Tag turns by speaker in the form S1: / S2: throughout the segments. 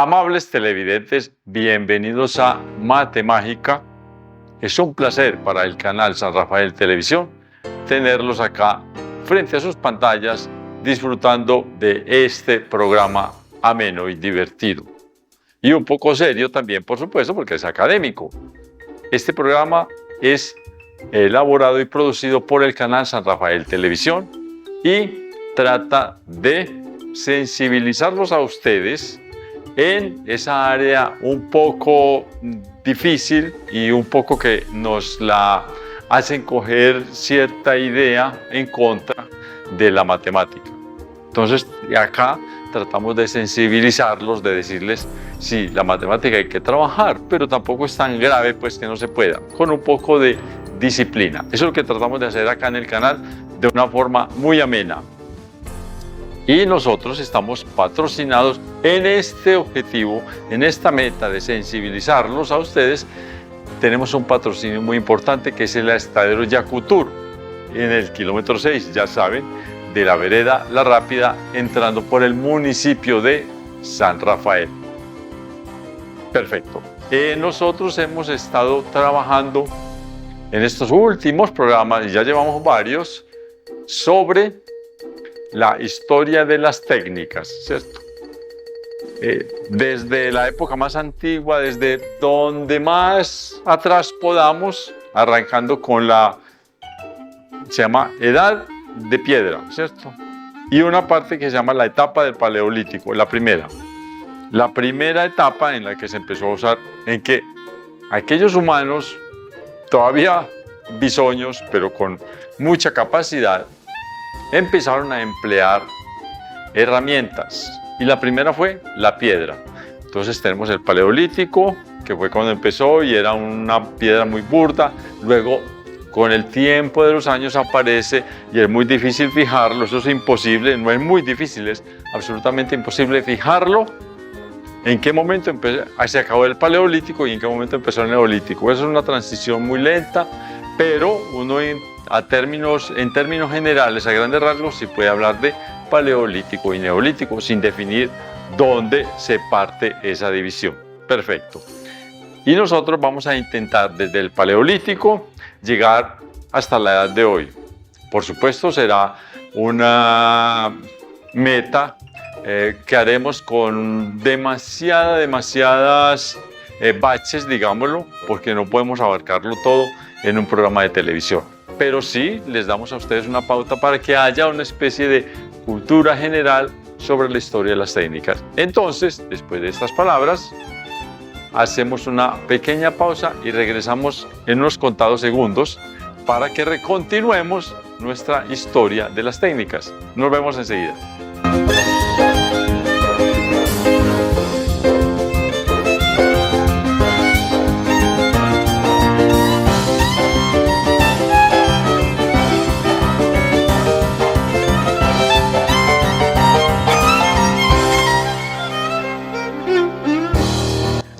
S1: Amables televidentes, bienvenidos a Matemágica. Es un placer para el canal San Rafael Televisión tenerlos acá frente a sus pantallas disfrutando de este programa ameno y divertido. Y un poco serio también, por supuesto, porque es académico. Este programa es elaborado y producido por el canal San Rafael Televisión y trata de sensibilizarlos a ustedes en esa área un poco difícil y un poco que nos la hacen coger cierta idea en contra de la matemática. Entonces, acá tratamos de sensibilizarlos, de decirles, sí, la matemática hay que trabajar, pero tampoco es tan grave pues que no se pueda, con un poco de disciplina. Eso es lo que tratamos de hacer acá en el canal de una forma muy amena. Y nosotros estamos patrocinados en este objetivo, en esta meta de sensibilizarlos a ustedes. Tenemos un patrocinio muy importante que es el Estadero Yacutur, en el kilómetro 6, ya saben, de la vereda La Rápida, entrando por el municipio de San Rafael. Perfecto. Nosotros hemos estado trabajando en estos últimos programas, y ya llevamos varios, sobre la historia de las técnicas, ¿cierto? Desde la época más antigua, desde donde más atrás podamos, arrancando con se llama Edad de Piedra, ¿cierto? Y una parte que se llama la etapa del Paleolítico, la primera etapa en la que se empezó a usar, en que aquellos humanos, todavía bisoños, pero con mucha capacidad, empezaron a emplear herramientas, y la primera fue la piedra. Entonces tenemos el Paleolítico, que fue cuando empezó y era una piedra muy burda. Luego, con el tiempo de los años aparece y es muy difícil fijarlo. Eso es imposible, no es muy difícil, es absolutamente imposible fijarlo. ¿En qué momento se acabó el Paleolítico y en qué momento empezó el Neolítico? Eso es una transición muy lenta, pero uno en términos generales, a grandes rasgos, sí puede hablar de Paleolítico y Neolítico sin definir dónde se parte esa división. Perfecto. Y nosotros vamos a intentar desde el Paleolítico llegar hasta la edad de hoy. Por supuesto, será una meta que haremos con demasiadas baches, digámoslo, porque no podemos abarcarlo todo en un programa de televisión. Pero sí les damos a ustedes una pauta para que haya una especie de cultura general sobre la historia de las técnicas. Entonces, después de estas palabras, hacemos una pequeña pausa y regresamos en unos contados segundos para que continuemos nuestra historia de las técnicas. Nos vemos enseguida.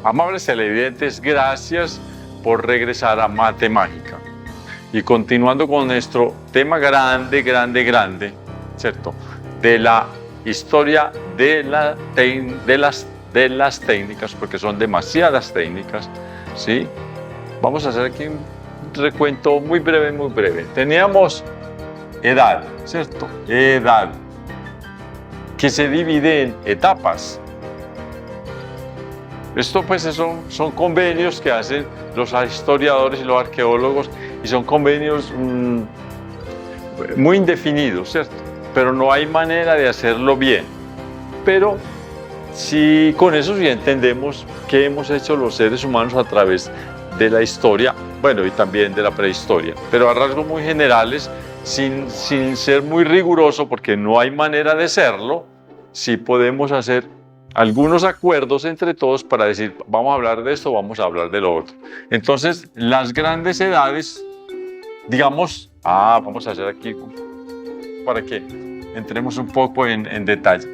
S1: Amables televidentes, gracias por regresar a Matemágica. Y continuando con nuestro tema grande, ¿cierto? De la historia de las técnicas, porque son demasiadas técnicas, ¿sí? Vamos a hacer aquí un recuento muy breve. Teníamos edad, ¿cierto? Edad, que se divide en etapas. Esto pues son convenios que hacen los historiadores y los arqueólogos, y son convenios muy indefinidos, ¿cierto? Pero no hay manera de hacerlo bien. Pero sí, con eso sí entendemos qué hemos hecho los seres humanos a través de la historia, bueno, y también de la prehistoria. Pero a rasgos muy generales, sin ser muy riguroso, porque no hay manera de serlo, sí podemos hacer algunos acuerdos entre todos para decir, vamos a hablar de esto, vamos a hablar de lo otro. Entonces, las grandes edades, digamos, vamos a hacer aquí para que entremos un poco en detalle.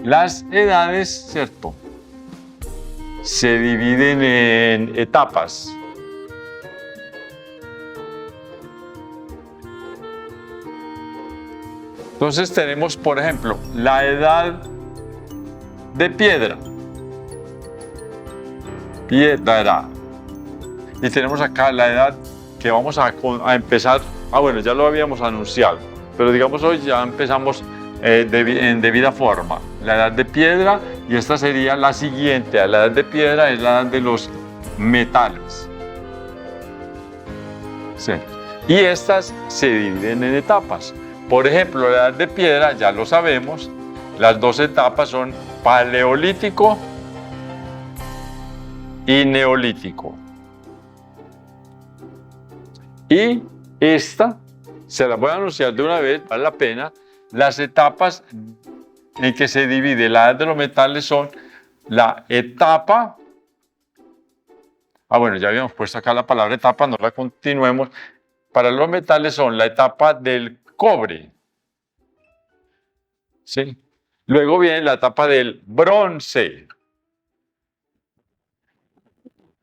S1: Las edades, ¿cierto?, se dividen en etapas. Entonces tenemos, por ejemplo, la edad de piedra. piedra. Y tenemos acá la edad que vamos a empezar. Bueno, ya lo habíamos anunciado, pero digamos hoy ya empezamos en debida forma. La edad de piedra, y esta sería la siguiente a la edad de piedra, es la edad de los metales. Sí. Y estas se dividen en etapas. Por ejemplo, la edad de piedra, ya lo sabemos, las dos etapas son paleolítico y neolítico. Y esta, se las voy a anunciar de una vez, vale la pena. Las etapas en que se divide la edad de los metales son la etapa. Bueno, ya habíamos puesto acá la palabra etapa, no la continuemos. Para los metales son la etapa del cobre. ¿Sí? Luego viene la etapa del bronce.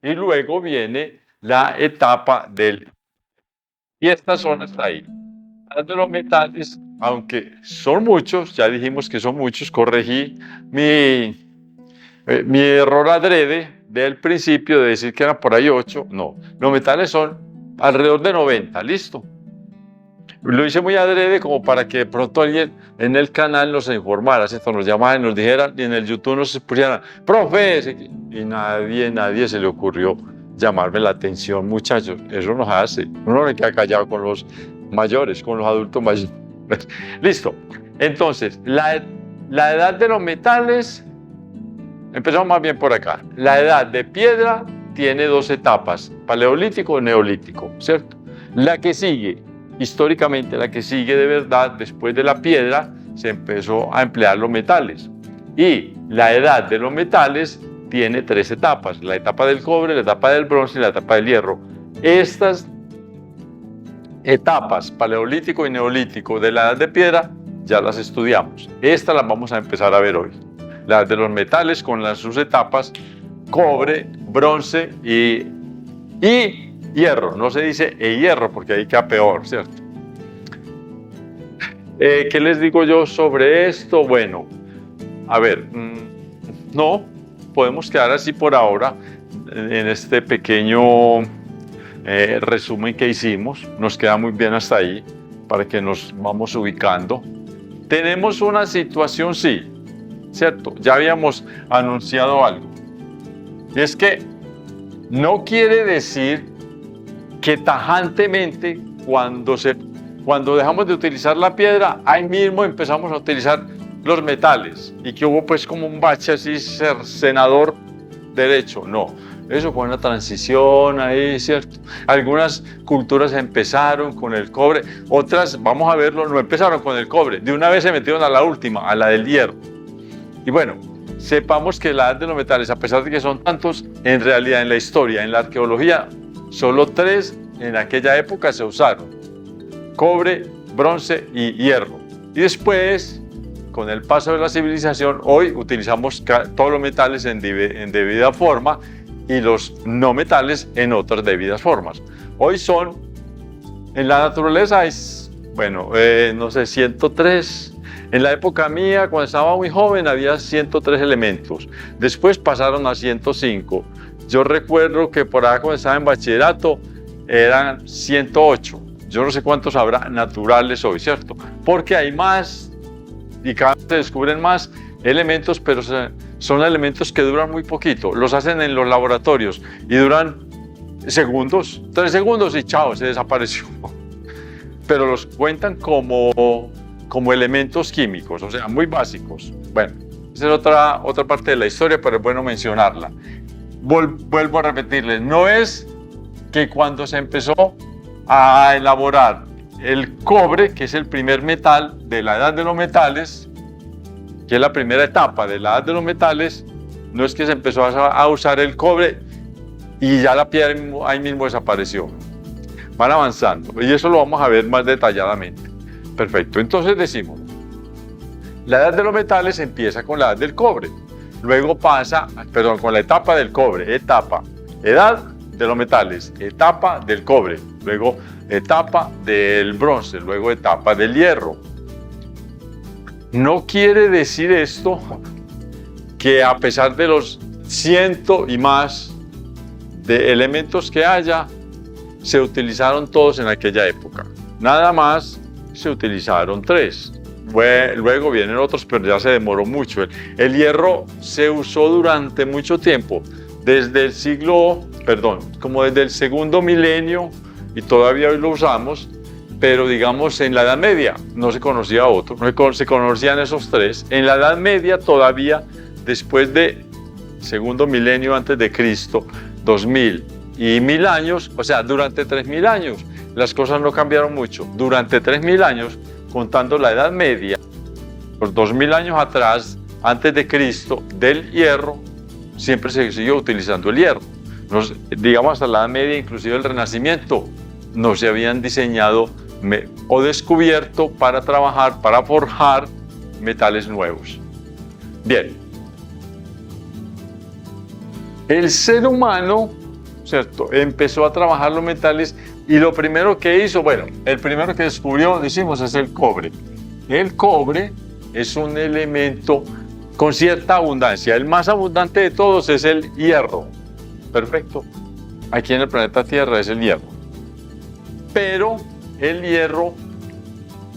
S1: Y luego viene la etapa del... Y estas son hasta ahí. Las de los metales, aunque son muchos, ya dijimos que son muchos, corregí mi error adrede del principio de decir que eran por ahí 8. No, los metales son alrededor de 90, listo. Lo hice muy adrede como para que de pronto alguien en el canal nos informara, ¿cierto? Nos llamaran y nos dijeran, y en el YouTube nos pusieran, profe, y nadie se le ocurrió llamarme la atención, muchachos. Eso nos hace, uno no queda callado con los mayores, con los adultos mayores. Listo. Entonces, la edad de los metales, empezamos más bien por acá. La edad de piedra tiene dos etapas, paleolítico y neolítico, ¿cierto? La que sigue, históricamente la que sigue de verdad, después de la piedra, se empezó a emplear los metales. Y la edad de los metales tiene tres etapas, la etapa del cobre, la etapa del bronce y la etapa del hierro. Estas etapas, paleolítico y neolítico de la edad de piedra, ya las estudiamos. Estas las vamos a empezar a ver hoy. La edad de los metales con sus etapas, cobre, bronce y hierro. No se dice hierro porque ahí queda peor, ¿cierto? ¿Qué les digo yo sobre esto? Bueno, a ver, no podemos quedar así por ahora en este pequeño resumen que hicimos. Nos queda muy bien hasta ahí para que nos vamos ubicando. Tenemos una situación, sí, ¿cierto? Ya habíamos anunciado algo. Y es que no quiere decir que tajantemente cuando dejamos de utilizar la piedra, ahí mismo empezamos a utilizar los metales y que hubo pues como un bache así senador derecho. No, eso fue una transición ahí, ¿cierto? Algunas culturas empezaron con el cobre, otras, vamos a verlo, no empezaron con el cobre, de una vez se metieron a la última, a la del hierro. Y bueno, sepamos que la edad de los metales, a pesar de que son tantos, en realidad en la historia, en la arqueología, solo 3 en aquella época se usaron: cobre, bronce y hierro. Y después, con el paso de la civilización, hoy utilizamos todos los metales en debida forma y los no metales en otras debidas formas. Hoy son, en la naturaleza es, bueno, no sé, 103. En la época mía, cuando estaba muy joven, había 103 elementos. Después pasaron a 105. Yo recuerdo que por ahí cuando estaba en bachillerato eran 108. Yo no sé cuántos habrá naturales hoy, ¿cierto? Porque hay más y cada vez se descubren más elementos, pero son elementos que duran muy poquito. Los hacen en los laboratorios y duran segundos, 3 segundos y chao, se desapareció. Pero los cuentan como elementos químicos, o sea, muy básicos. Bueno, esa es otra parte de la historia, pero es bueno mencionarla. Vuelvo a repetirles, no es que cuando se empezó a elaborar el cobre, que es el primer metal de la edad de los metales, que es la primera etapa de la edad de los metales, no es que se empezó a usar el cobre y ya la piedra ahí mismo desapareció. Van avanzando y eso lo vamos a ver más detalladamente. Perfecto, entonces decimos, la edad de los metales empieza con la edad del cobre, luego pasa, con la etapa del cobre, edad de los metales, etapa del cobre, luego etapa del bronce, luego etapa del hierro. No quiere decir esto que a pesar de los 100 y más de elementos que haya, se utilizaron todos en aquella época. Nada más se utilizaron 3. Luego vienen otros, pero ya se demoró mucho. El hierro se usó durante mucho tiempo, desde el como desde el segundo milenio, y todavía hoy lo usamos, pero digamos en la Edad Media no se conocía otro, no se conocían esos 3. En la Edad Media todavía, después de segundo milenio antes de Cristo, 2000 y 1000 años, o sea, durante 3000 años, las cosas no cambiaron mucho. Durante 3000 años, contando la Edad Media, los 2000 años atrás, antes de Cristo, del hierro, siempre se siguió utilizando el hierro. Digamos hasta la Edad Media, inclusive el Renacimiento, no se habían diseñado o descubierto para trabajar, para forjar metales nuevos. Bien. El ser humano, ¿cierto?, empezó a trabajar los metales y lo primero que hizo, el primero que descubrió, decimos, es el cobre. El cobre es un elemento con cierta abundancia. El más abundante de todos es el hierro. Perfecto. Aquí en el planeta Tierra es el hierro. Pero el hierro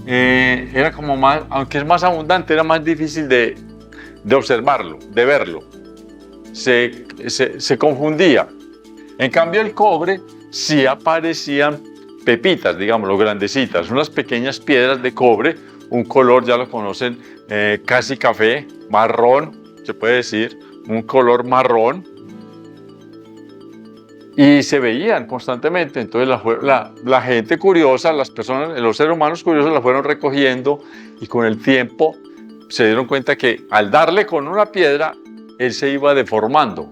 S1: era como más, aunque es más abundante, era más difícil de observarlo, de verlo. Se confundía. En cambio, el cobre sí aparecían pepitas, digámoslo, grandecitas, unas pequeñas piedras de cobre, un color, ya lo conocen, casi café, marrón, se puede decir, un color marrón, y se veían constantemente. Entonces la gente curiosa, las personas, los seres humanos curiosos la fueron recogiendo, y con el tiempo se dieron cuenta que al darle con una piedra, él se iba deformando,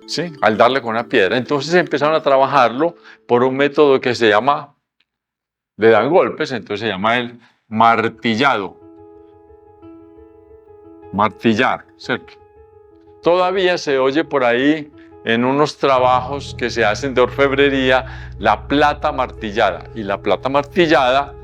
S1: ¿sí? Al darle con una piedra. Entonces empezaron a trabajarlo por un método que se llama, le dan golpes, entonces se llama el martillado. Martillar, ¿cierto? Todavía se oye por ahí en unos trabajos que se hacen de orfebrería la plata martillada. Y la plata martillada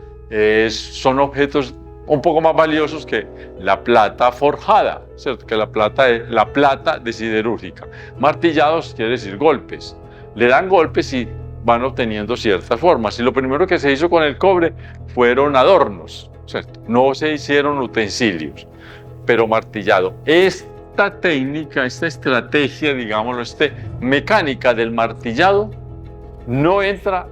S1: son objetos un poco más valiosos que la plata forjada, ¿cierto? Que la plata de siderúrgica. Martillados quiere decir golpes. Le dan golpes y van obteniendo ciertas formas. Y lo primero que se hizo con el cobre fueron adornos, ¿cierto? No se hicieron utensilios, pero martillado. Esta técnica, esta estrategia, digámoslo, mecánica del martillado no entra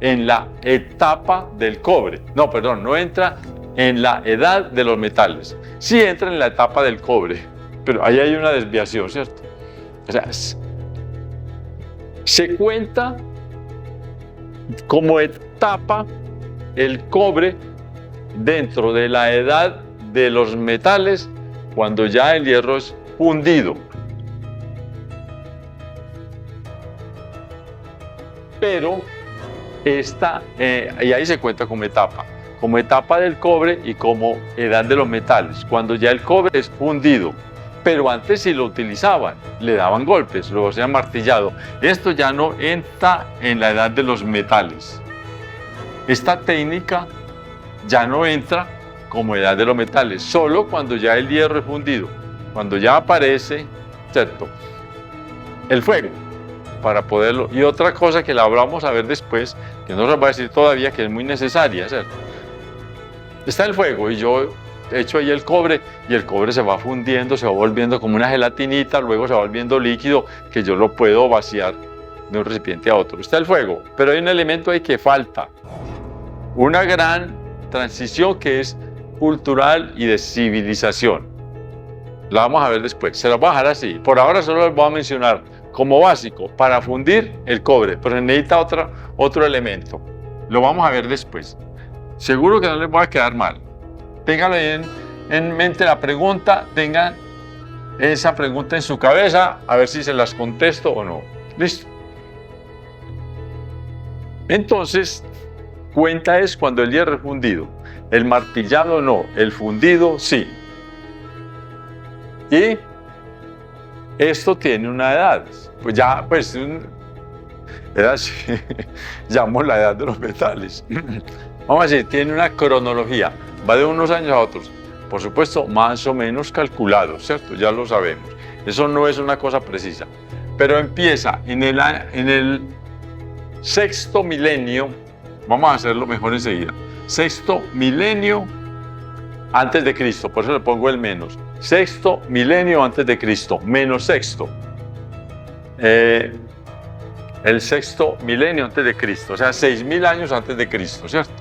S1: en la etapa del cobre. No entra en la edad de los metales. Sí entra en la etapa del cobre, pero ahí hay una desviación, ¿cierto? O sea, se cuenta como etapa el cobre dentro de la edad de los metales cuando ya el hierro es fundido. Pero y ahí se cuenta como etapa del cobre y como edad de los metales, cuando ya el cobre es fundido. Pero antes sí lo utilizaban, le daban golpes, luego se ha martillado. Esto ya no entra en la edad de los metales. Esta técnica ya no entra como edad de los metales, solo cuando ya el hierro es fundido, cuando ya aparece, ¿cierto?, el fuego, para poderlo. Y otra cosa que la vamos a ver después, que no nos va a decir todavía, que es muy necesaria, ¿cierto? Está el fuego y yo echo ahí el cobre y el cobre se va fundiendo, se va volviendo como una gelatinita, luego se va volviendo líquido que yo lo puedo vaciar de un recipiente a otro. Está el fuego, pero hay un elemento ahí que falta, una gran transición que es cultural y de civilización. La vamos a ver después, se la voy a dejar así. Por ahora solo les voy a mencionar como básico para fundir el cobre, pero se necesita otro elemento. Lo vamos a ver después. Seguro que no les va a quedar mal. Ténganlo en mente la pregunta, tengan esa pregunta en su cabeza, a ver si se las contesto o no. ¿Listo? Entonces, cuenta es cuando el hierro es fundido. El martillado no, el fundido sí. Y esto tiene una edad. Pues ya, llamamos la edad de los metales. Vamos a decir, tiene una cronología, va de unos años a otros, por supuesto, más o menos calculado, ¿cierto? Ya lo sabemos, eso no es una cosa precisa, pero empieza en el sexto milenio. Vamos a hacerlo mejor enseguida. Sexto milenio antes de Cristo, por eso le pongo el menos. Sexto milenio antes de Cristo, menos sexto. El sexto milenio antes de Cristo, o sea, 6.000 años antes de Cristo, ¿cierto?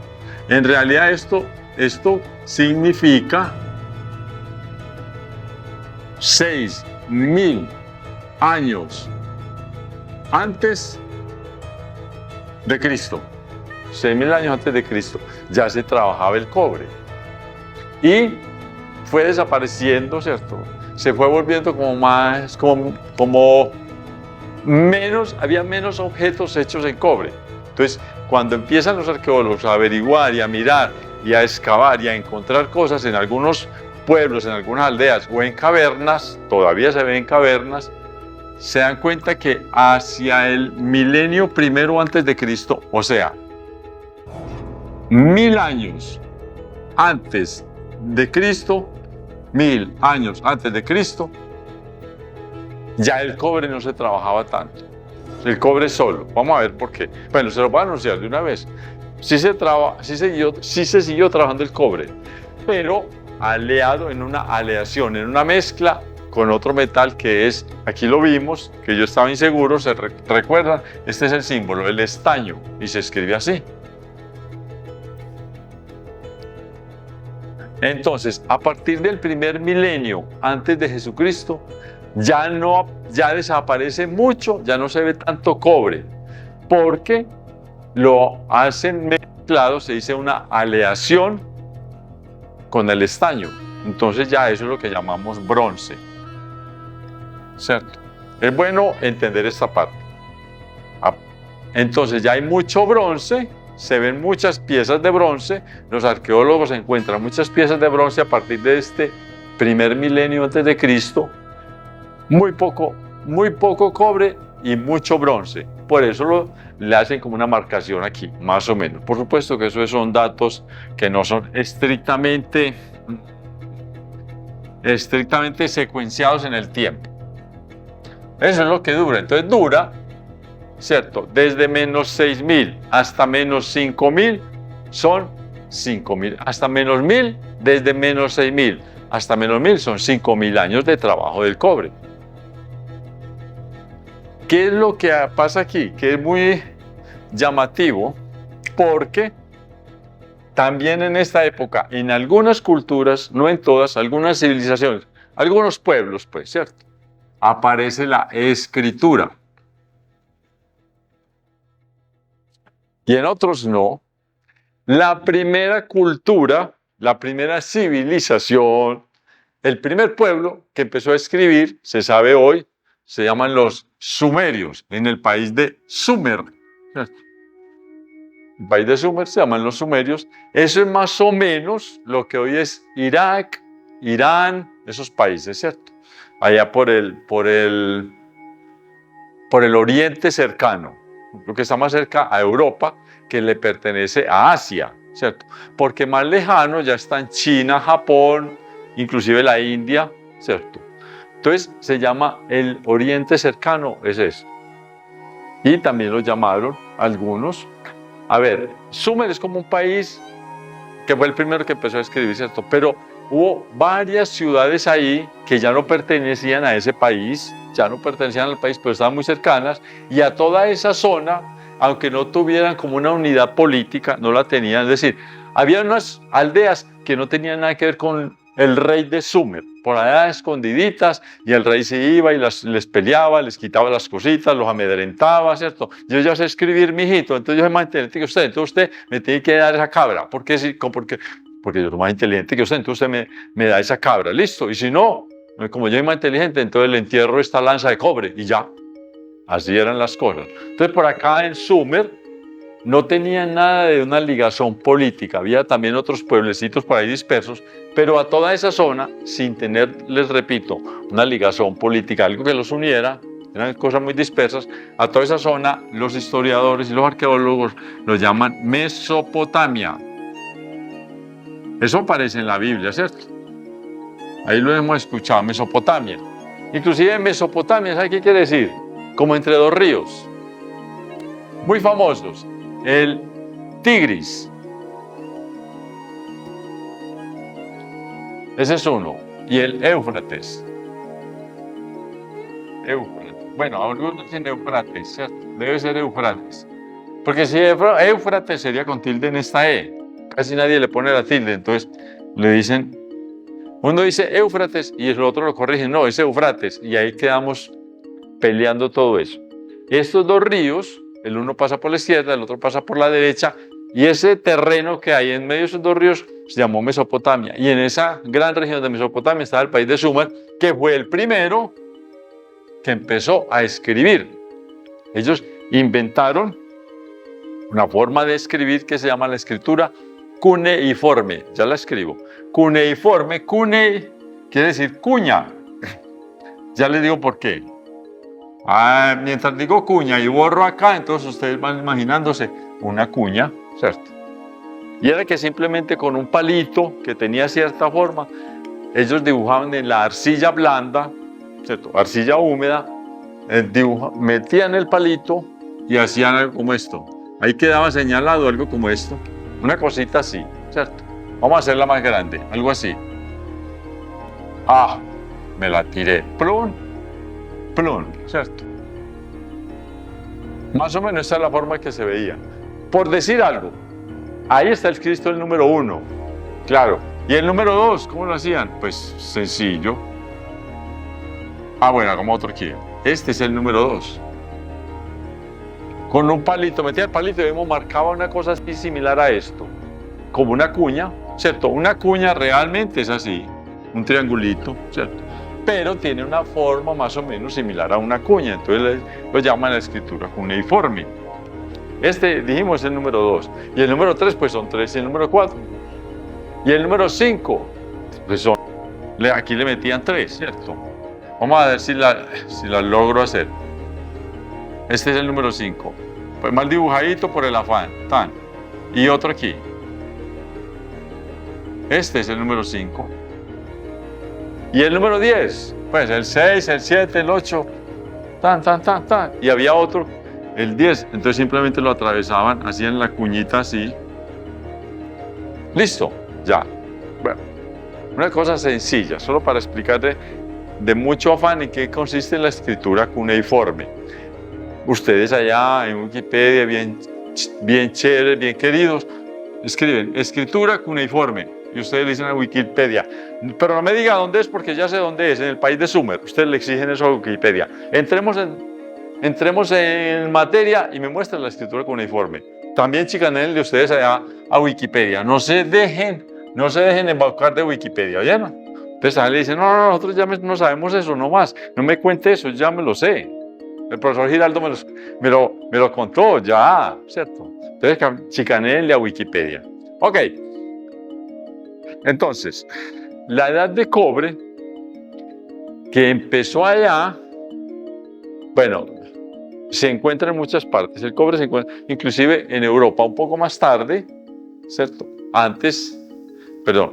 S1: En realidad esto significa 6.000 años antes de Cristo. 6.000 años antes de Cristo ya se trabajaba el cobre y fue desapareciendo, ¿cierto? Se fue volviendo había menos objetos hechos en cobre. Entonces, cuando empiezan los arqueólogos a averiguar y a mirar y a excavar y a encontrar cosas en algunos pueblos, en algunas aldeas o en cavernas, todavía se ven cavernas, se dan cuenta que hacia el milenio primero antes de Cristo, o sea, 1.000 años antes de Cristo, 1.000 años antes de Cristo, ya el cobre no se trabajaba tanto. El cobre solo. Vamos a ver por qué. Bueno, se lo voy a anunciar de una vez. Sí se siguió trabajando el cobre, pero aleado en una aleación, en una mezcla con otro metal que es, aquí lo vimos, que yo estaba inseguro, ¿se recuerdan? Este es el símbolo, el estaño, y se escribe así. Entonces, a partir del primer milenio antes de Jesucristo, ya desaparece mucho, ya no se ve tanto cobre, porque lo hacen mezclado, se dice una aleación con el estaño. Entonces ya eso es lo que llamamos bronce, ¿cierto? Es bueno entender esta parte. Entonces ya hay mucho bronce, se ven muchas piezas de bronce, los arqueólogos encuentran muchas piezas de bronce a partir de este primer milenio antes de Cristo, muy poco cobre y mucho bronce. Por eso le hacen como una marcación aquí, más o menos. Por supuesto que esos son datos que no son estrictamente secuenciados en el tiempo. Eso es lo que dura. Entonces dura, ¿cierto? Desde menos 6.000 hasta menos 5.000 son 5.000. Hasta menos 1.000, desde menos 6.000 hasta menos 1.000 son 5.000 años de trabajo del cobre. ¿Qué es lo que pasa aquí? Que es muy llamativo, porque también en esta época, en algunas culturas, no en todas, algunas civilizaciones, algunos pueblos, pues, ¿cierto? Aparece la escritura. Y en otros no. La primera cultura, la primera civilización, el primer pueblo que empezó a escribir, se sabe hoy, se llaman los sumerios, en el país de Sumer, ¿cierto? El país de Sumer se llaman los sumerios. Eso es más o menos lo que hoy es Irak, Irán, esos países, ¿cierto? Allá por el oriente cercano, lo que está más cerca a Europa, que le pertenece a Asia, ¿cierto? Porque más lejano ya están China, Japón, inclusive la India, ¿cierto? Entonces se llama el Oriente Cercano, es eso. Y también lo llamaron algunos. A ver, Sumer es como un país que fue el primero que empezó a escribir, ¿cierto? Pero hubo varias ciudades ahí que ya no pertenecían a ese país, ya no pertenecían al país, pero estaban muy cercanas. Y a toda esa zona, aunque no tuvieran como una unidad política, no la tenían. Es decir, había unas aldeas que no tenían nada que ver con el rey de Sumer, por allá escondiditas, y el rey se iba y les peleaba, les quitaba las cositas, los amedrentaba, ¿cierto? Yo ya sé escribir, mijito, entonces yo soy más inteligente que usted, entonces usted me tiene que dar esa cabra. ¿Por qué? Porque yo soy más inteligente que usted, entonces usted me da esa cabra, listo. Y si no, como yo soy más inteligente, entonces le entierro esta lanza de cobre y ya. Así eran las cosas. Entonces por acá en Sumer no tenían nada de una ligazón política, había también otros pueblecitos por ahí dispersos, pero a toda esa zona, sin tener, les repito, una ligazón política, algo que los uniera, eran cosas muy dispersas, a toda esa zona los historiadores y los arqueólogos lo llaman Mesopotamia. Eso aparece en la Biblia, ¿cierto? Ahí lo hemos escuchado, Mesopotamia. Inclusive Mesopotamia, ¿sabe qué quiere decir? como entre dos ríos muy famosos, el Tigris, ese es uno, y el Éufrates. Bueno, algunos dicen Éufrates, ¿cierto? Debe ser Éufrates, porque si Éufrates sería con tilde en esta E, casi nadie le pone la tilde, entonces le dicen, uno dice Éufrates y el otro lo corrige, no, es Éufrates, y ahí quedamos peleando todo eso. Estos dos ríos, el uno pasa por la izquierda, el otro pasa por la derecha, y ese terreno que hay en medio de esos dos ríos se llamó Mesopotamia, y en esa gran región de Mesopotamia estaba el país de Sumer, que fue el primero que empezó a escribir. Ellos inventaron una forma de escribir que se llama la escritura cuneiforme. Ya la escribo. Cuneiforme, cune quiere decir cuña. Ya les digo por qué. Mientras digo cuña y borro acá, entonces ustedes van imaginándose una cuña, ¿cierto? Y era que simplemente con un palito que tenía cierta forma, ellos dibujaban en la arcilla blanda, ¿cierto? Arcilla húmeda, metían el palito y hacían algo como esto. Ahí quedaba señalado algo como esto, una cosita así, ¿cierto? Vamos a hacerla más grande, algo así. Me la tiré, plum, plum, ¿cierto? Más o menos esa es la forma que se veía. Por decir algo, ahí está el Cristo el número 1, claro. ¿Y el número 2, cómo lo hacían? Pues sencillo. Bueno, como otro aquí. Este es el número 2. Con un palito, metía el palito y vemos, marcaba una cosa así similar a esto, como una cuña, ¿cierto? Una cuña realmente es así, un triangulito, ¿cierto? Pero tiene una forma más o menos similar a una cuña, entonces lo llaman la escritura cuneiforme. Este, dijimos, es el número 2, y el número 3, pues son 3, y el número 4, y el número 5, pues son, aquí le metían 3, ¿cierto? Vamos a ver si la logro hacer. Este es el número 5. Pues mal dibujadito por el afán. Tan. Y otro aquí. Este es el número 5. Y el número 10. Pues el 6, el 7, el 8. Tan, tan, tan, tan. Y había otro, el 10. Entonces simplemente lo atravesaban, hacían la cuñita así. Listo. Ya. Bueno. Una cosa sencilla, solo para explicarle de mucho afán en qué consiste la escritura cuneiforme. Ustedes allá en Wikipedia, bien chéveres, bien queridos, escriben escritura cuneiforme y ustedes le dicen a Wikipedia, pero no me diga dónde es porque ya sé dónde es, en el país de Sumer. Ustedes le exigen eso a Wikipedia. Entremos en materia y me muestran la escritura cuneiforme. También chicaneen de ustedes allá a Wikipedia. No se dejen embaucar de Wikipedia, ¿oyen? Entonces a le dicen, no, nosotros ya no sabemos eso, no más, no me cuente eso, ya me lo sé. El profesor Giraldo me lo contó ya, ¿cierto? Entonces, chicaneenle a Wikipedia. Ok. Entonces, la edad de cobre, que empezó allá, bueno, se encuentra en muchas partes. El cobre se encuentra, inclusive en Europa, un poco más tarde, ¿cierto?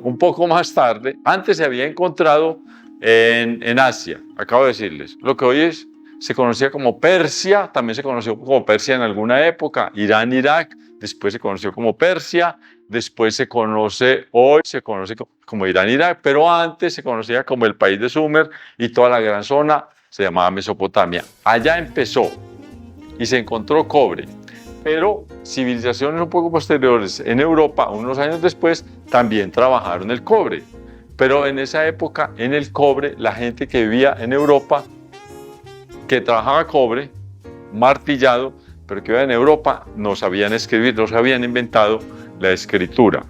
S1: Un poco más tarde, antes se había encontrado en Asia, acabo de decirles, lo que hoy se conocía como Persia, también se conoció como Persia en alguna época, Irán, Irak, después se conoció como Persia, después hoy se conoce como Irán, Irak, pero antes se conocía como el país de Sumer y toda la gran zona se llamaba Mesopotamia. Allá empezó y se encontró cobre, pero civilizaciones un poco posteriores en Europa, unos años después, también trabajaron el cobre. Pero en esa época, en el cobre, la gente que vivía en Europa, que trabajaba cobre, martillado, pero que vivía en Europa, no sabían escribir, no se habían inventado la escritura.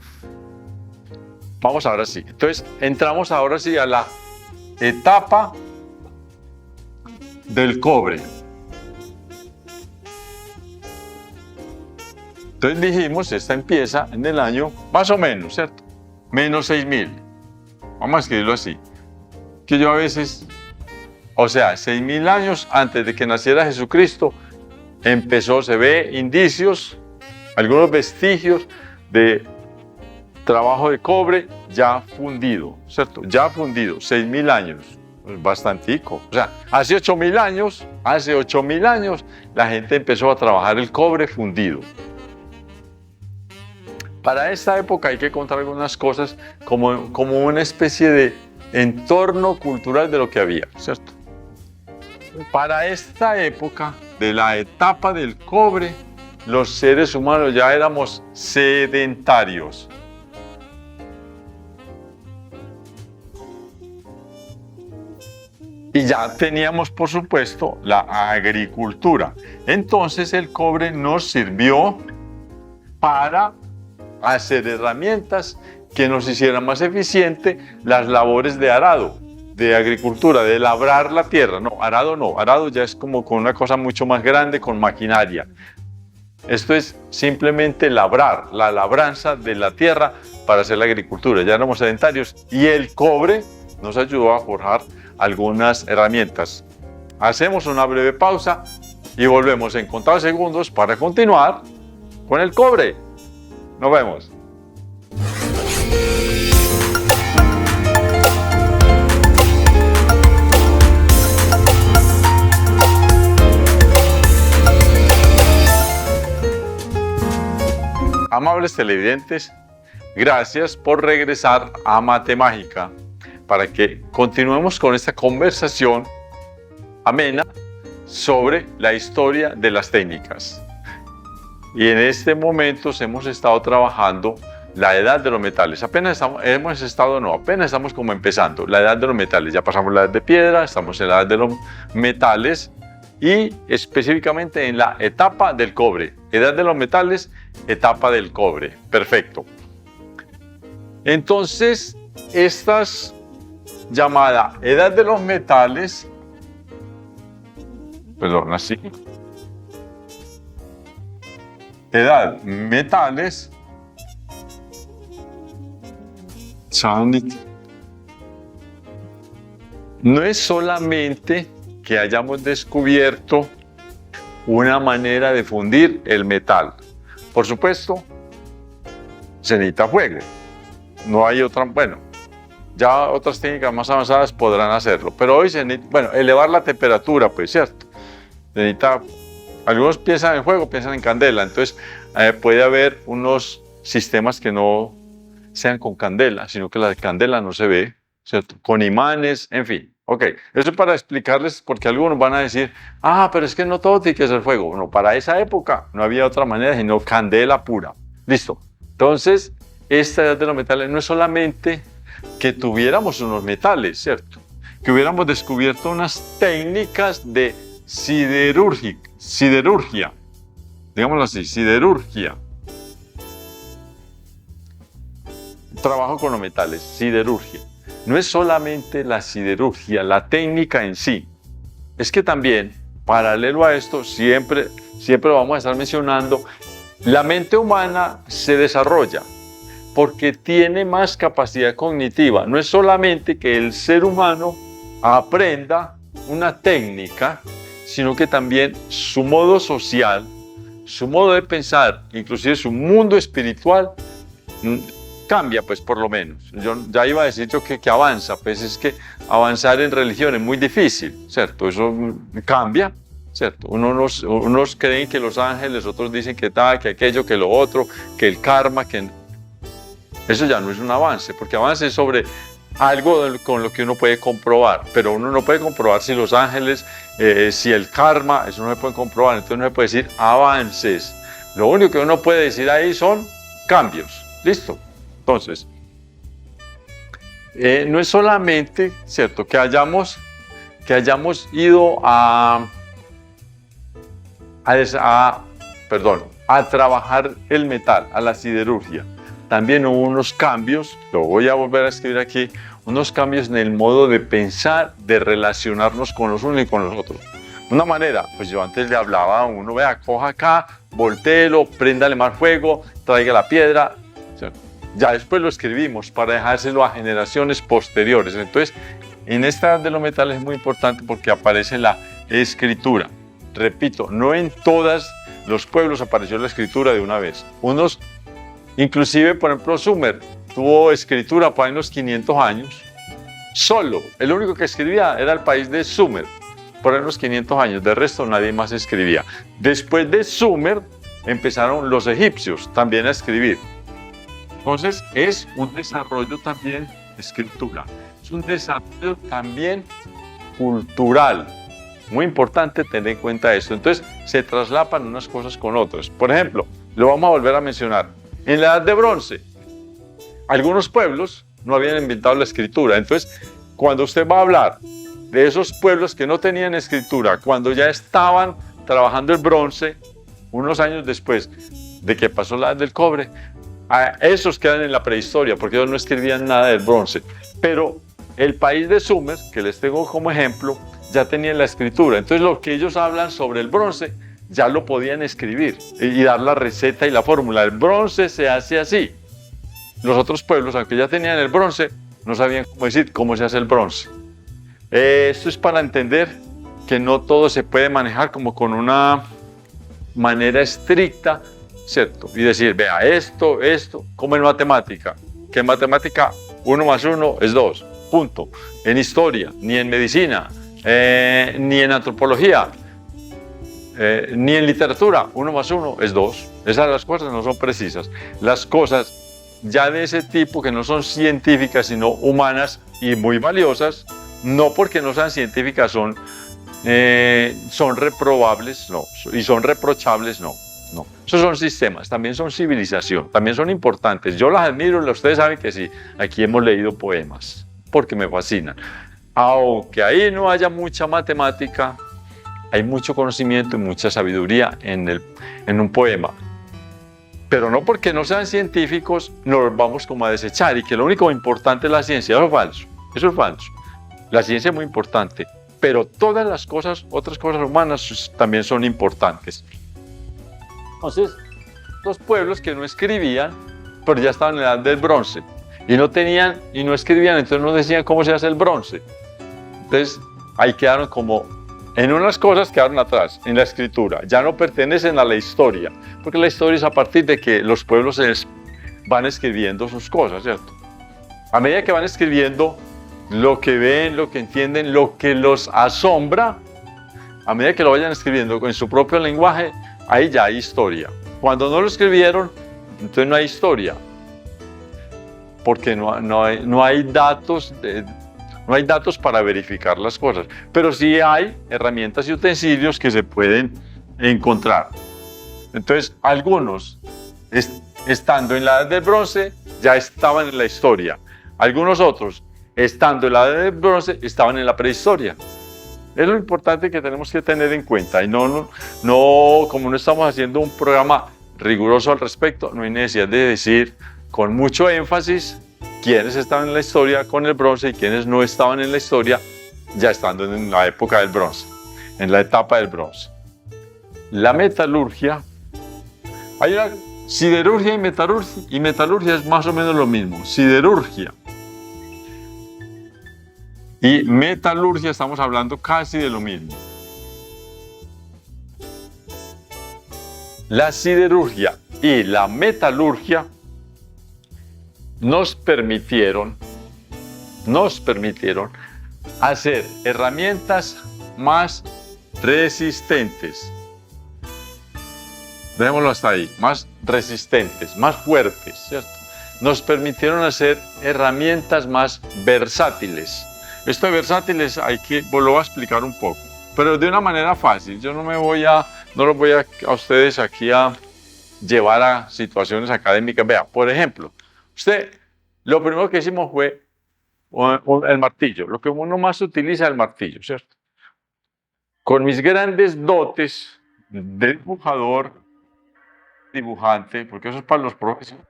S1: Vamos ahora sí. Entonces, entramos ahora sí a la etapa del cobre. Entonces dijimos, esta empieza en el año, más o menos, ¿cierto? Menos 6.000. Vamos a escribirlo así. Que yo a veces, 6.000 años antes de que naciera Jesucristo, se ve indicios, algunos vestigios de trabajo de cobre ya fundido, ¿cierto? Ya fundido, 6.000 años. bastantico. O sea, hace 8.000 años, la gente empezó a trabajar el cobre fundido. Para esta época hay que contar algunas cosas como una especie de entorno cultural de lo que había, ¿cierto? Para esta época, de la etapa del cobre, los seres humanos ya éramos sedentarios. Y ya teníamos, por supuesto, la agricultura. Entonces el cobre nos sirvió para hacer herramientas que nos hicieran más eficiente las labores de arado, de agricultura, de labrar la tierra. No, arado ya es como con una cosa mucho más grande, con maquinaria. Esto es simplemente labrar, la labranza de la tierra para hacer la agricultura. Ya éramos sedentarios y el cobre nos ayudó a forjar algunas herramientas. Hacemos una breve pausa y volvemos en contados segundos para continuar con el cobre. Nos vemos. Amables televidentes, gracias por regresar a Mate Mágica para que continuemos con esta conversación amena sobre la historia de las técnicas. Y en este momento hemos estado trabajando la edad de los metales. Apenas estamos como empezando la edad de los metales. Ya pasamos la edad de piedra, estamos en la edad de los metales y específicamente en la etapa del cobre. Edad de los metales, etapa del cobre. Perfecto. Entonces, esta llamada edad de los metales, así. Edad metales, no es solamente que hayamos descubierto una manera de fundir el metal. Por supuesto, se necesita fuego. No hay otra, ya otras técnicas más avanzadas podrán hacerlo, pero hoy se necesita, elevar la temperatura, pues, ¿cierto? Se necesita, algunos piensan en fuego, piensan en candela, entonces puede haber unos sistemas que no sean con candela, sino que la candela no se ve, ¿cierto? Con imanes, en fin. Ok, eso es para explicarles, porque algunos van a decir, pero es que no todo tiene que ser fuego. Bueno, para esa época no había otra manera sino candela pura. Listo. Entonces, esta edad de los metales no es solamente que tuviéramos unos metales, ¿cierto? Que hubiéramos descubierto unas técnicas de siderurgia, digámoslo así, siderurgia. Trabajo con los metales, siderurgia. No es solamente la siderurgia, la técnica en sí. Es que también, paralelo a esto, siempre vamos a estar mencionando, la mente humana se desarrolla porque tiene más capacidad cognitiva. No es solamente que el ser humano aprenda una técnica, sino que también su modo social, su modo de pensar, inclusive su mundo espiritual, cambia, pues, por lo menos. Yo ya iba a decir que avanza, pues es que avanzar en religión es muy difícil, ¿cierto? Eso cambia, ¿cierto? Unos creen que los ángeles, otros dicen que tal, que aquello, que lo otro, que el karma, que... Eso ya no es un avance, porque avance es sobre algo con lo que uno puede comprobar, pero uno no puede comprobar si los ángeles, si el karma, eso no se puede comprobar, entonces no se puede decir avances. Lo único que uno puede decir ahí son cambios. ¿Listo? Entonces, no es solamente, ¿cierto?, que hayamos ido a trabajar el metal, a la siderurgia. También hubo unos cambios, lo voy a volver a escribir aquí, unos cambios en el modo de pensar, de relacionarnos con los unos y con los otros. Una manera, pues yo antes le hablaba a uno, vea, coja acá, voltéelo, préndale más fuego, traiga la piedra. ¿Cierto? Ya después lo escribimos para dejárselo a generaciones posteriores. Entonces, en esta edad de los metales es muy importante porque aparece la escritura. Repito, no en todos los pueblos apareció la escritura de una vez. Unos, inclusive, por ejemplo, Sumer tuvo escritura para unos 500 años. Solo, el único que escribía era el país de Sumer, por unos 500 años, de resto nadie más escribía. Después de Sumer empezaron los egipcios también a escribir. Entonces es un desarrollo también de escritura, es un desarrollo también cultural. Muy importante tener en cuenta esto. Entonces se traslapan unas cosas con otras. Por ejemplo, lo vamos a volver a mencionar. En la Edad de Bronce, algunos pueblos no habían inventado la escritura. Entonces, cuando usted va a hablar de esos pueblos que no tenían escritura, cuando ya estaban trabajando el bronce, unos años después de que pasó la Edad del Cobre, a esos quedan en la prehistoria, porque ellos no escribían nada del bronce. Pero el país de Sumer, que les tengo como ejemplo, ya tenía la escritura. Entonces, lo que ellos hablan sobre el bronce, ya lo podían escribir y dar la receta y la fórmula. El bronce se hace así. Los otros pueblos, aunque ya tenían el bronce, no sabían cómo decir cómo se hace el bronce. Esto es para entender que no todo se puede manejar como con una manera estricta, ¿cierto? Y decir, vea, esto, como en matemática, que en matemática 1 más 1 es 2, punto. En historia, ni en medicina, ni en antropología, ni en literatura, 1 más 1 es 2. Esas las cosas no son precisas. Las cosas ya de ese tipo, que no son científicas, sino humanas y muy valiosas, no porque no sean científicas son reprobables, no, y son reprochables, no. Esos son sistemas, también son civilización, también son importantes. Yo las admiro, ustedes saben que sí, aquí hemos leído poemas, porque me fascinan. Aunque ahí no haya mucha matemática, hay mucho conocimiento y mucha sabiduría en un poema. Pero no porque no sean científicos nos vamos como a desechar y que lo único importante es la ciencia. Eso es falso, eso es falso. La ciencia es muy importante, pero todas las cosas, otras cosas humanas también son importantes. Entonces, los pueblos que no escribían, pero ya estaban en la edad del bronce, y no tenían, y no escribían, entonces no decían cómo se hace el bronce. Entonces, ahí quedaron como, en unas cosas quedaron atrás, en la escritura, ya no pertenecen a la historia, porque la historia es a partir de que los pueblos van escribiendo sus cosas, ¿cierto? A medida que van escribiendo lo que ven, lo que entienden, lo que los asombra, a medida que lo vayan escribiendo en su propio lenguaje, ahí ya hay historia. Cuando no lo escribieron, entonces no hay historia, porque no hay datos para verificar las cosas, pero sí hay herramientas y utensilios que se pueden encontrar. Entonces, algunos, estando en la Edad del Bronce, ya estaban en la historia. Algunos otros, estando en la Edad del Bronce, estaban en la prehistoria. Es lo importante que tenemos que tener en cuenta. Y no, como no estamos haciendo un programa riguroso al respecto, no hay necesidad de decir con mucho énfasis quiénes estaban en la historia con el bronce y quiénes no estaban en la historia ya estando en la época del bronce, en la etapa del bronce. La metalurgia, hay una siderurgia y metalurgia es más o menos lo mismo. Siderurgia y metalurgia estamos hablando casi de lo mismo. La siderurgia y la metalurgia nos permitieron hacer herramientas más resistentes. Dejémoslo hasta ahí, más resistentes, más fuertes, ¿cierto? Nos permitieron hacer herramientas más versátiles. Esto de versátiles lo voy a explicar un poco, pero de una manera fácil. Yo no los voy a ustedes aquí a llevar a situaciones académicas. Vea, por ejemplo, lo primero que hicimos fue el martillo, lo que uno más utiliza el martillo, ¿cierto? Con mis grandes dotes de dibujante, porque eso es para los profesionales,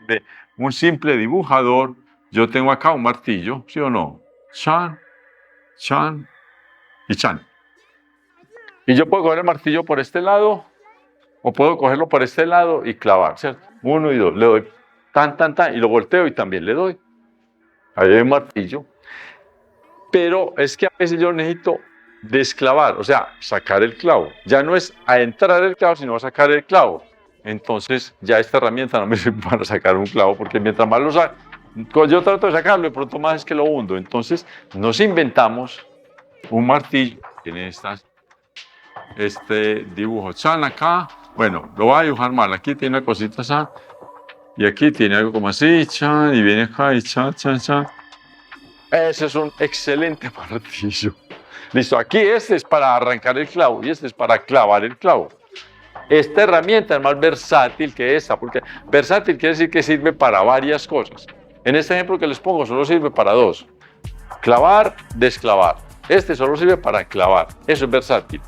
S1: de un simple dibujador, yo tengo acá un martillo, ¿sí o no? Chan, chan y chan. Y yo puedo coger el martillo por este lado, o puedo cogerlo por este lado y clavar, ¿cierto? 1 y 2, le doy tan, y lo volteo y también le doy. Ahí hay un martillo. Pero es que a veces yo necesito desclavar, o sea, sacar el clavo. Ya no es a entrar el clavo, sino a sacar el clavo. Entonces ya esta herramienta no me sirve para sacar un clavo, porque mientras más lo saco, Cuando yo trato de sacarlo, de pronto más es que lo hundo. Entonces nos inventamos un martillo. Tiene este dibujo chan acá. Bueno, lo voy a dibujar mal. Aquí tiene una cosita chan. Y aquí tiene algo como así, chan. Y viene acá y chan, chan, chan. Ese es un excelente martillo. Listo, aquí este es para arrancar el clavo y este es para clavar el clavo. Esta herramienta es más versátil que esta, porque versátil quiere decir que sirve para varias cosas. En este ejemplo que les pongo solo sirve para dos. Clavar, desclavar. Este solo sirve para clavar. Eso es versátil.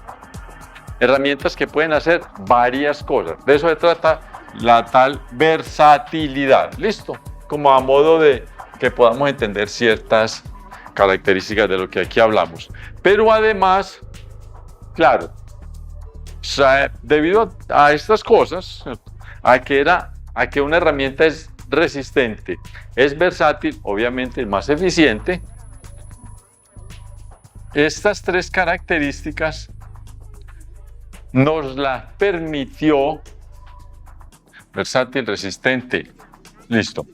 S1: Herramientas que pueden hacer varias cosas. De eso se trata la tal versatilidad. ¿Listo? Como a modo de que podamos entender ciertas características de lo que aquí hablamos. Pero además, claro, debido a estas cosas, a que una herramienta es resistente, es versátil, obviamente es más eficiente, estas tres características nos las permitió, versátil, resistente, listo,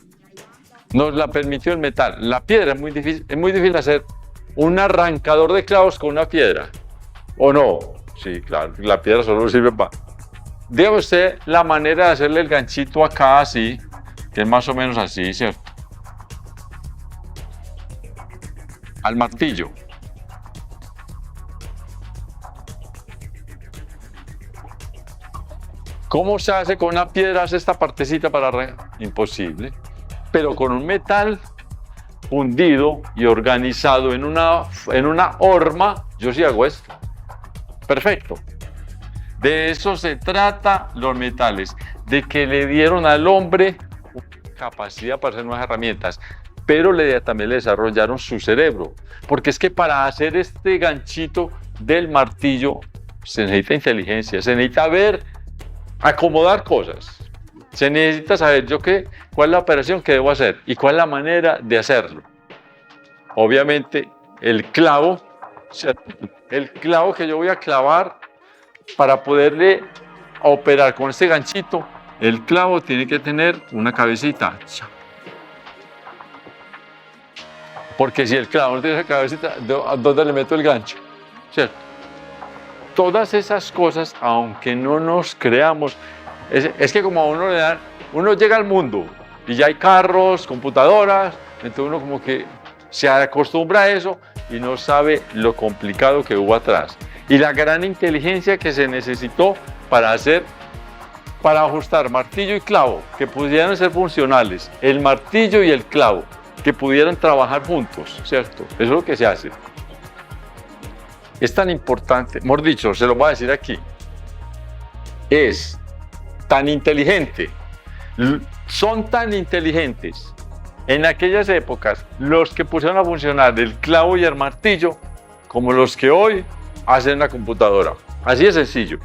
S1: nos la permitió el metal. La piedra es muy difícil hacer un arrancador de clavos con una piedra, ¿o no? Sí, claro, la piedra solo sirve para... Dígame usted la manera de hacerle el ganchito acá así, que es más o menos así, ¿cierto? Al martillo. ¿Cómo se hace con una piedra? Hace esta partecita para arrancar. Imposible. Pero con un metal fundido y organizado en una horma, yo sí hago esto. Perfecto. De eso se trata los metales, de que le dieron al hombre capacidad para hacer nuevas herramientas, pero también le desarrollaron su cerebro, porque es que para hacer este ganchito del martillo se necesita inteligencia, se necesita acomodar cosas, se necesita saber cuál es la operación que debo hacer y cuál es la manera de hacerlo. Obviamente el clavo que yo voy a clavar para poderle operar con este ganchito, el clavo tiene que tener una cabecita. Porque si el clavo no tiene esa cabecita, ¿dónde le meto el gancho? ¿Cierto? Todas esas cosas, aunque no nos creamos, es que como a uno le dan, uno llega al mundo y ya hay carros, computadoras, entonces uno como que se acostumbra a eso y no sabe lo complicado que hubo atrás. Y la gran inteligencia que se necesitó para ajustar martillo y clavo, que pudieran ser funcionales, el martillo y el clavo, que pudieran trabajar juntos, ¿cierto? Eso es lo que se hace. Es tan importante, mejor dicho, se lo voy a decir aquí, es tan inteligente, son tan inteligentes en aquellas épocas los que pusieron a funcionar el clavo y el martillo como los que hoy hacen una computadora. Así de sencillo.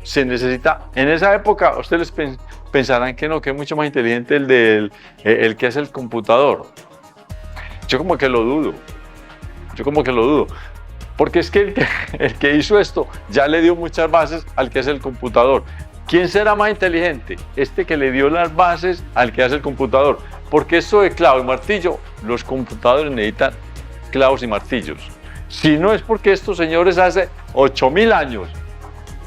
S1: Se necesita, en esa época, ustedes pensarán que no, que es mucho más inteligente el que hace el computador. Yo como que lo dudo. Porque es que el que hizo esto ya le dio muchas bases al que hace el computador. ¿Quién será más inteligente? Este que le dio las bases al que hace el computador. Porque esto de clavo y martillo, los computadores necesitan clavos y martillos. Si no es porque estos señores hace 8.000 años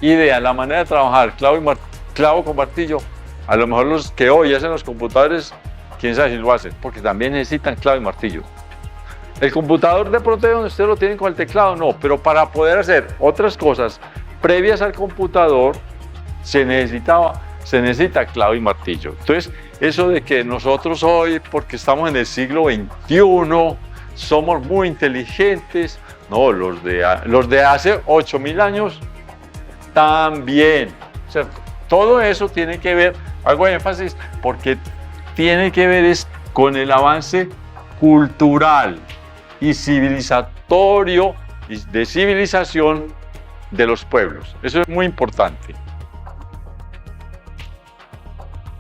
S1: idean la manera de trabajar clavo con martillo, a lo mejor los que hoy hacen los computadores, quién sabe si lo hacen, porque también necesitan clavo y martillo. El computador de pronto donde ustedes lo tienen con el teclado, no, pero para poder hacer otras cosas previas al computador se necesita clavo y martillo. Entonces, eso de que nosotros hoy, porque estamos en el siglo XXI, somos muy inteligentes, no, los de hace 8.000 años también, ¿cierto? Todo eso tiene que ver, hago énfasis, porque tiene que ver con el avance cultural y civilizatorio, de civilización de los pueblos. Eso es muy importante.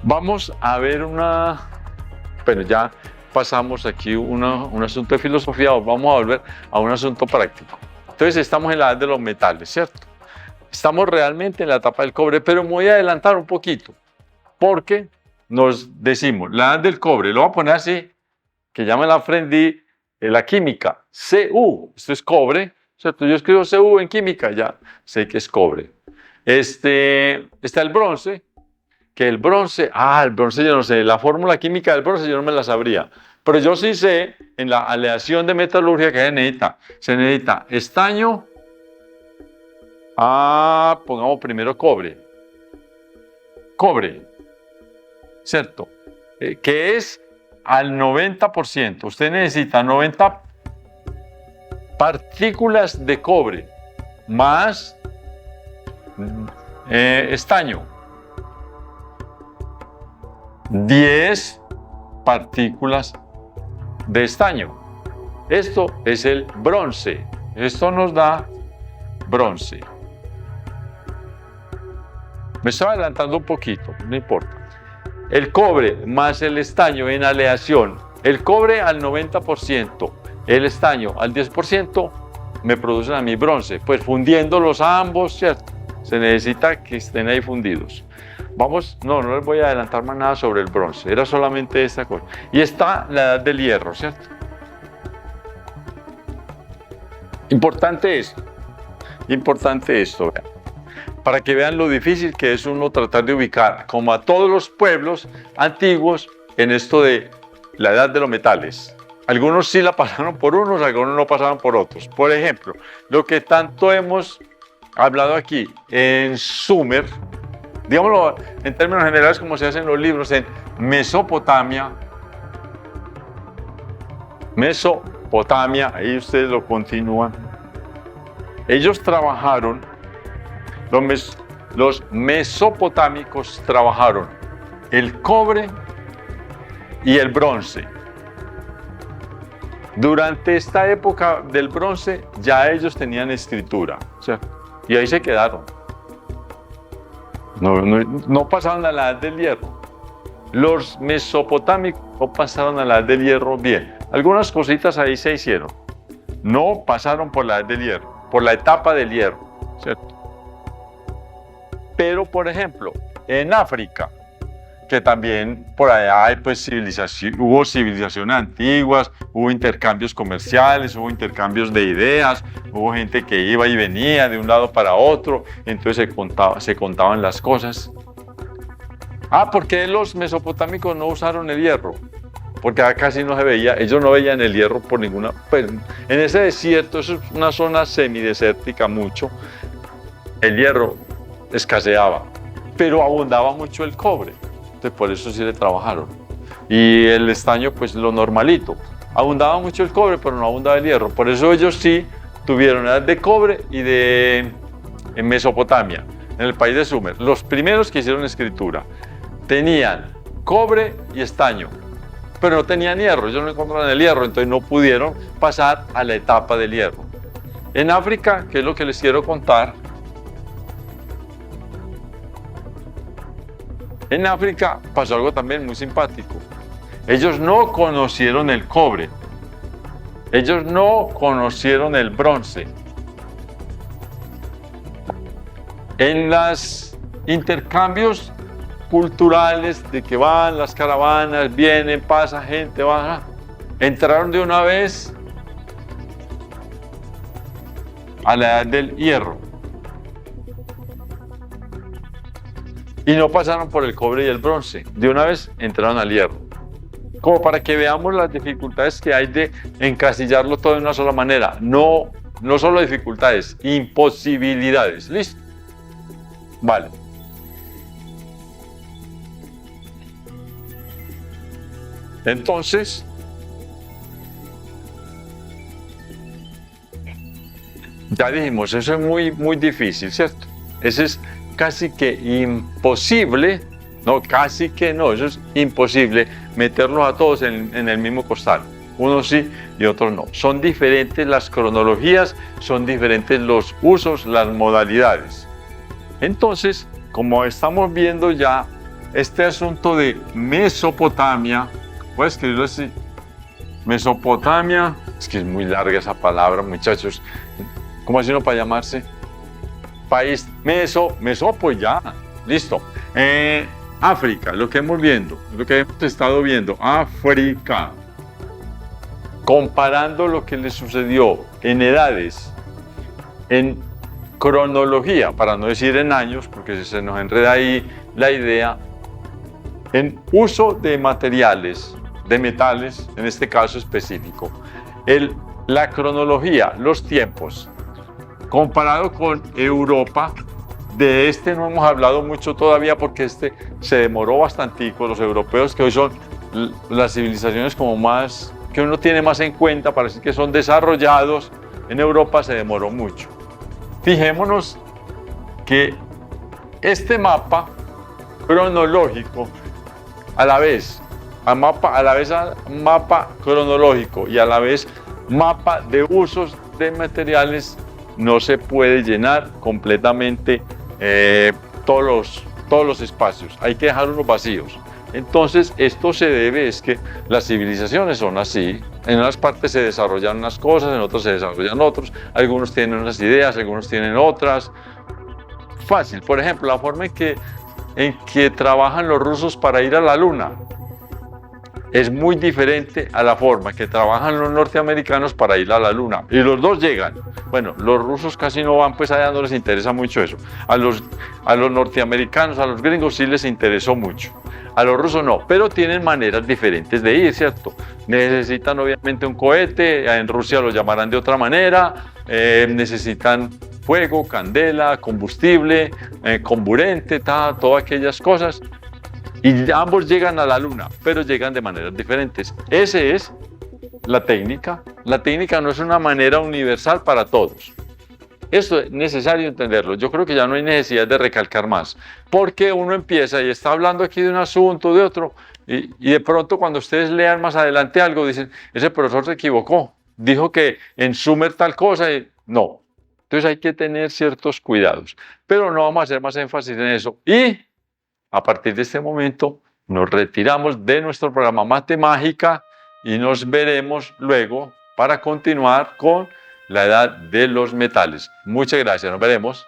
S1: Vamos a ver bueno, ya pasamos aquí un asunto de filosofía, vamos a volver a un asunto práctico. Entonces estamos en la edad de los metales, ¿cierto? Estamos realmente en la etapa del cobre, pero me voy a adelantar un poquito, porque nos decimos, la edad del cobre, lo voy a poner así, que ya me la aprendí en la química. Cu, esto es cobre, ¿cierto? Yo escribo Cu en química, ya sé que es cobre. Está el bronce, que el bronce yo no sé, la fórmula química del bronce yo no me la sabría. Pero yo sí sé, en la aleación de metalurgia, que se necesita estaño, pongamos primero cobre, ¿cierto? Que es al 90%. Usted necesita 90 partículas de cobre más estaño. 10 partículas de estaño. Esto es el bronce. Esto nos da bronce. Me estoy adelantando un poquito, no importa. El cobre más el estaño en aleación. El cobre al 90%, el estaño al 10%, me producen a mí bronce. Pues fundiéndolos a ambos, ¿cierto? Se necesita que estén ahí fundidos. Vamos, no les voy a adelantar más nada sobre el bronce. Era solamente esta cosa. Y está la edad del hierro, ¿cierto? Importante esto, vean, para que vean lo difícil que es uno tratar de ubicar, como a todos los pueblos antiguos, en esto de la edad de los metales. Algunos sí la pasaron por unos, algunos no pasaban por otros. Por ejemplo, lo que tanto hemos hablado aquí en Sumer, digámoslo en términos generales como se hace en los libros, en Mesopotamia, ahí ustedes lo continúan. Ellos trabajaron, los mesopotámicos trabajaron el cobre y el bronce. Durante esta época del bronce ya ellos tenían escritura, ¿cierto? Y ahí se quedaron. No pasaron a la edad del hierro. Los mesopotámicos no pasaron a la edad del hierro bien. Algunas cositas ahí se hicieron. No pasaron por la edad del hierro, por la etapa del hierro, ¿cierto? Pero, por ejemplo, en África, que también por allá hay pues hubo civilizaciones antiguas, hubo intercambios comerciales, hubo intercambios de ideas, hubo gente que iba y venía de un lado para otro, entonces se contaban las cosas. ¿Por qué los mesopotámicos no usaron el hierro? Porque acá casi no se veía, ellos no veían el hierro por ninguna, pues, en ese desierto, eso es una zona semidesértica mucho, el hierro escaseaba, pero abundaba mucho el cobre. Por eso sí le trabajaron. Y el estaño, pues lo normalito. Abundaba mucho el cobre, pero no abundaba el hierro. Por eso ellos sí tuvieron edad de cobre y en Mesopotamia, en el país de Sumer. Los primeros que hicieron escritura tenían cobre y estaño, pero no tenían hierro. Ellos no encontraron el hierro, entonces no pudieron pasar a la etapa del hierro. En África, que es lo que les quiero contar, en África pasó algo también muy simpático. Ellos no conocieron el cobre. Ellos no conocieron el bronce. En los intercambios culturales de que van las caravanas, vienen, pasa gente, va, entraron de una vez a la edad del hierro. Y no pasaron por el cobre y el bronce. De una vez entraron al hierro. Como para que veamos las dificultades que hay de encasillarlo todo de una sola manera. No solo dificultades, imposibilidades. ¿Listo? Vale. Entonces, ya dijimos, eso es muy, muy difícil, ¿cierto? Ese es casi que imposible, eso es imposible meterlos a todos en el mismo costal. Unos sí y otros no. Son diferentes las cronologías, son diferentes los usos, las modalidades. Entonces, como estamos viendo ya este asunto de Mesopotamia, voy a escribirlo así, Mesopotamia, es que es muy larga esa palabra, muchachos. ¿Cómo hace uno para llamarse? País, pues ya, listo. África, lo que hemos estado viendo, África. comparando lo que le sucedió en edades, en cronología, para no decir en años, porque se nos enreda ahí la idea, en uso de materiales, de metales, en este caso específico. La cronología, los tiempos, comparado con Europa, de este no hemos hablado mucho todavía porque este se demoró bastantico. Los europeos, que hoy son las civilizaciones como más, que uno tiene más en cuenta, para decir que son desarrollados, en Europa se demoró mucho. Fijémonos que este mapa cronológico, a la vez mapa cronológico y a la vez mapa de usos de materiales, no se puede llenar completamente todos los espacios. Hay que dejar unos vacíos. Entonces, esto se debe es que las civilizaciones son así. En unas partes se desarrollan unas cosas, en otras se desarrollan otras. Algunos tienen unas ideas, algunos tienen otras. Fácil. Por ejemplo, la forma en que trabajan los rusos para ir a la luna es muy diferente a la forma que trabajan los norteamericanos para ir a la luna. Y los dos llegan. Bueno, los rusos casi no van, pues allá no les interesa mucho eso. A los norteamericanos, a los gringos sí les interesó mucho. A los rusos no, pero tienen maneras diferentes de ir, ¿cierto? Necesitan obviamente un cohete, en Rusia lo llamarán de otra manera, necesitan fuego, candela, combustible, comburente, todas aquellas cosas. Y ambos llegan a la luna, pero llegan de maneras diferentes. Esa es la técnica. La técnica no es una manera universal para todos. Esto es necesario entenderlo. Yo creo que ya no hay necesidad de recalcar más, porque uno empieza y está hablando aquí de un asunto, de otro, y de pronto cuando ustedes lean más adelante algo, dicen, ese profesor se equivocó, dijo que en Sumer tal cosa, y no. Entonces hay que tener ciertos cuidados, pero no vamos a hacer más énfasis en eso. Y a partir de este momento nos retiramos de nuestro programa Mate Mágica y nos veremos luego para continuar con la edad de los metales. Muchas gracias, nos veremos.